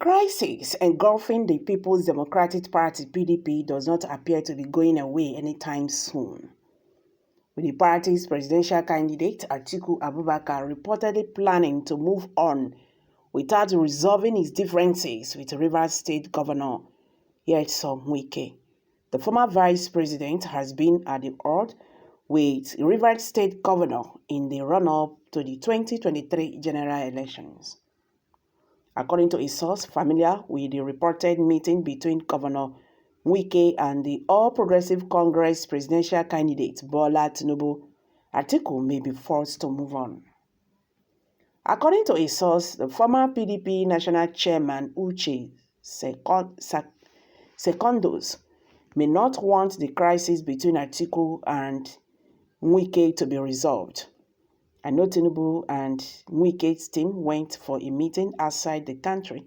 crisis engulfing the People's Democratic Party (PDP) does not appear to be going away anytime soon, with the party's presidential candidate Atiku Abubakar reportedly planning to move on without resolving his differences with Rivers State Governor Wike. The former vice president has been at the odds with Rivers State Governor in the run-up to the 2023 general elections. According to a source familiar with the reported meeting between Governor Wike and the All Progressive Congress presidential candidate Bola Tinubu, Atiku may be forced to move on. According to a source, the former PDP national chairman Uche Secondos may not want the crisis between Atiku and Wike to be resolved. I know Tinubu and Wike's team went for a meeting outside the country.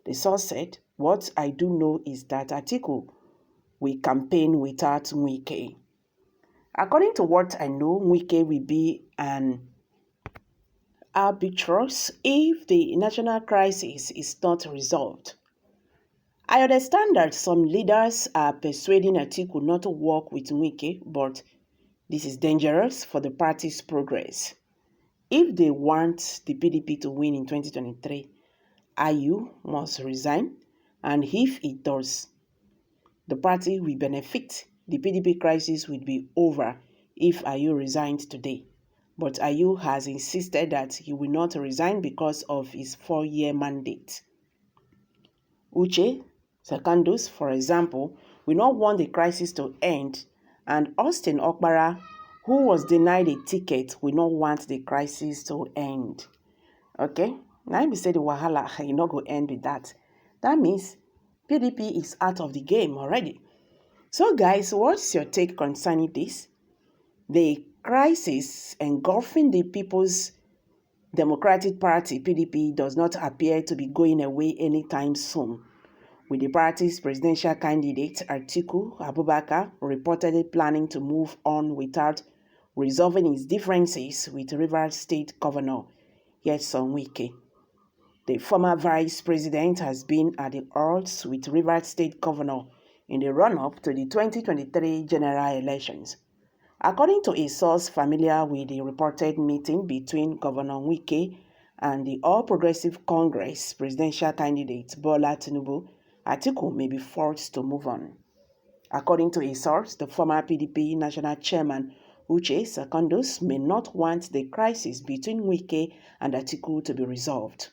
The source said, "What I do know is that Atiku will campaign without Wike. According to what I know, Wike will be an arbitrage if the national crisis is not resolved." I understand that some leaders are persuading Atiku not to work with Wike, but this is dangerous for the party's progress. If they want the PDP to win in 2023, Ayu must resign, and if it does, the party will benefit. The PDP crisis will be over if Ayu resigns today. But Ayu has insisted that he will not resign because of his 4-year mandate. Uche Secondos, for example, will not want the crisis to end, and Austin Okpara, who was denied a ticket, will not want the crisis to end. Okay? Now we say the wahala, you not go end with that. That means PDP is out of the game already. So guys, what's your take concerning this? The crisis engulfing the People's Democratic Party (PDP) does not appear to be going away anytime soon, with the party's presidential candidate Atiku Abubakar reportedly planning to move on without resolving his differences with Rivers State Governor Wike. The former vice president has been at the odds with Rivers State Governor in the run-up to the 2023 general elections. According to a source familiar with the reported meeting between Governor Wike and the All Progressive Congress presidential candidate Bola Tinubu, Atiku may be forced to move on. According to a source, the former PDP national chairman Uche Secondos may not want the crisis between Wike and Atiku to be resolved.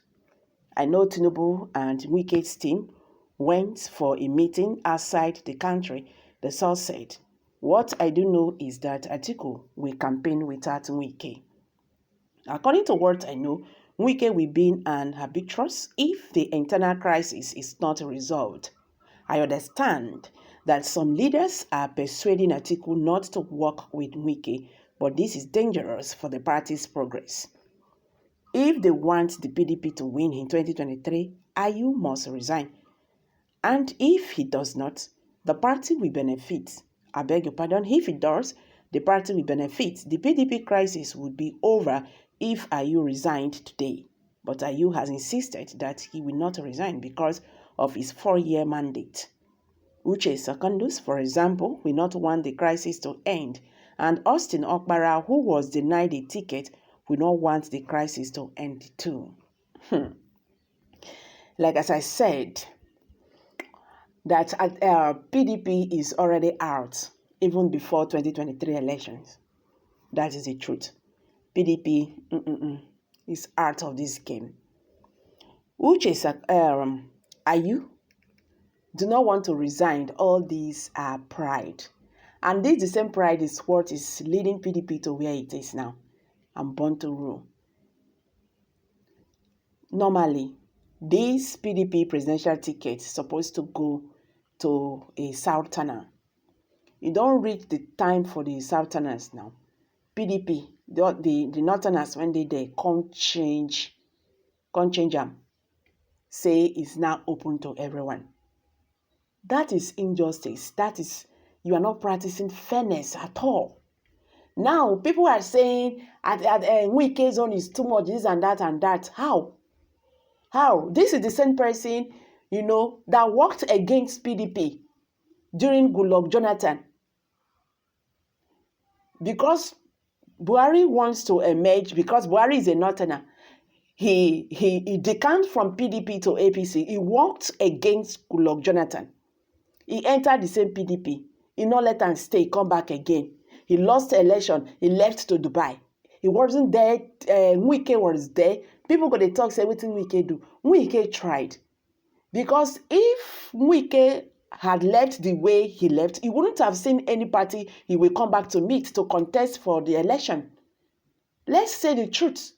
I know Tinubu and Wike's team went for a meeting outside the country, the source said. What I do know is that Atiku will campaign without Wike. According to what I know, Wike will be an arbitrage if the internal crisis is not resolved. I understand that some leaders are persuading Atiku not to work with Wike, but this is dangerous for the party's progress. If they want the PDP to win in 2023, Ayu must resign. And if he does not, the party will benefit. I beg your pardon, if it does, the party will benefit. The PDP crisis would be over if Ayu resigned today. But Ayu has insisted that he will not resign because of his 4-year mandate. Uche Secondos, for example, will not want the crisis to end, and Austin Okpara, who was denied a ticket, will not want the crisis to end too. Like as I said, that PDP is already out even before 2023 elections. That is the truth. PDP is out of this game. Uche Ayu do not want to resign. All these are pride. And this the same pride is what is leading PDP to where it is now. I'm born to rule. Normally, this PDP presidential ticket is supposed to go to a southerner. You don't reach the time for the southerners now. PDP, the northerners, when they can't change them. Say it's now open to everyone. That is injustice. That is, you are not practicing fairness at all. Now, people are saying at Wike's zone is too much, this and that and that. How? This is the same person that worked against PDP during Goodluck Jonathan. Because Buhari wants to emerge, because Buhari is a northerner, he decamped from PDP to APC. He worked against Goodluck Jonathan. He entered the same PDP. He not let him stay, come back again. He lost the election. He left to Dubai. He wasn't there. Wike was there. People go to talk, say, what did Wike do? Wike tried. Because if Wike had left the way he left, he wouldn't have seen any party he will come back to meet to contest for the election. Let's say the truth.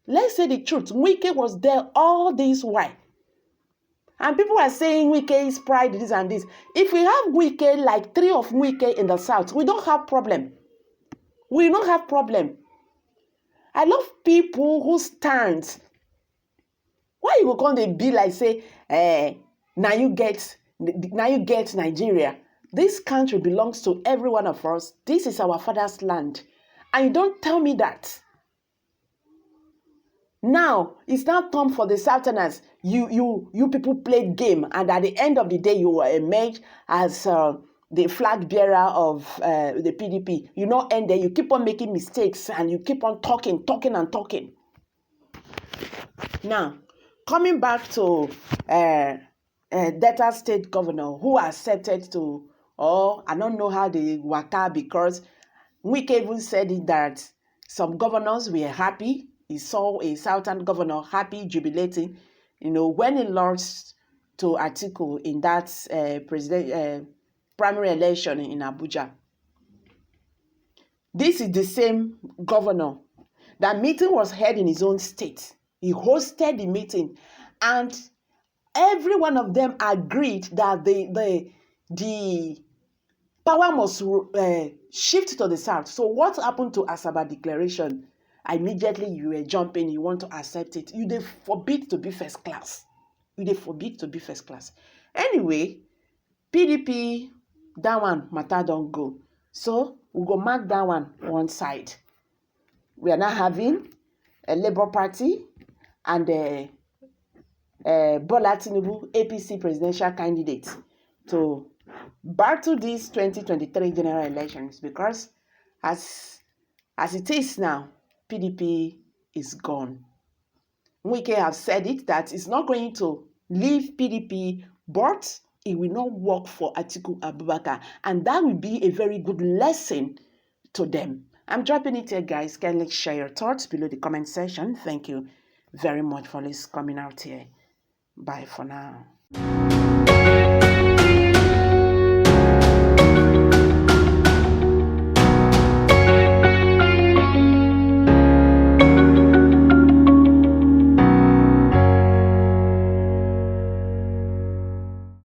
Let's say the truth. Wike was there all this while. And people are saying Wike is pride, this and this. If we have Wike, like 3 of Wike in the south, we don't have problem. We don't have problem. I love people who stand. Why you go come dey be like say, now you get Nigeria. This country belongs to every one of us. This is our father's land. And you don't tell me that. Now, it's not time for the Southerners. You people played game, and at the end of the day, you will emerge as the flag bearer of the PDP. You not end there. You keep on making mistakes, and you keep on talking. Now, coming back to Delta State Governor, who accepted to, I don't know how they waka, because Wike even said it that some governors were happy. He saw a Southern governor happy, jubilating, when he lost to Atiku in that primary election in Abuja. This is the same governor. That meeting was held in his own state. He hosted the meeting, and every one of them agreed that the power must shift to the south. So what happened to Asaba Declaration? Immediately you were jumping, you want to accept it. You dey forbid to be first class. Anyway, PDP, that one matter don't go. So we go mark that one side. We are now having a Labour Party and Bola Tinubu, APC presidential candidate, to battle these 2023 general elections, because as it is now, PDP is gone. Wike have said it, that it's not going to leave PDP, but it will not work for Atiku Abubakar, and that will be a very good lesson to them. I'm dropping it here, guys. Kindly share your thoughts below the comment section. Thank you very much for this coming out here. Bye for now.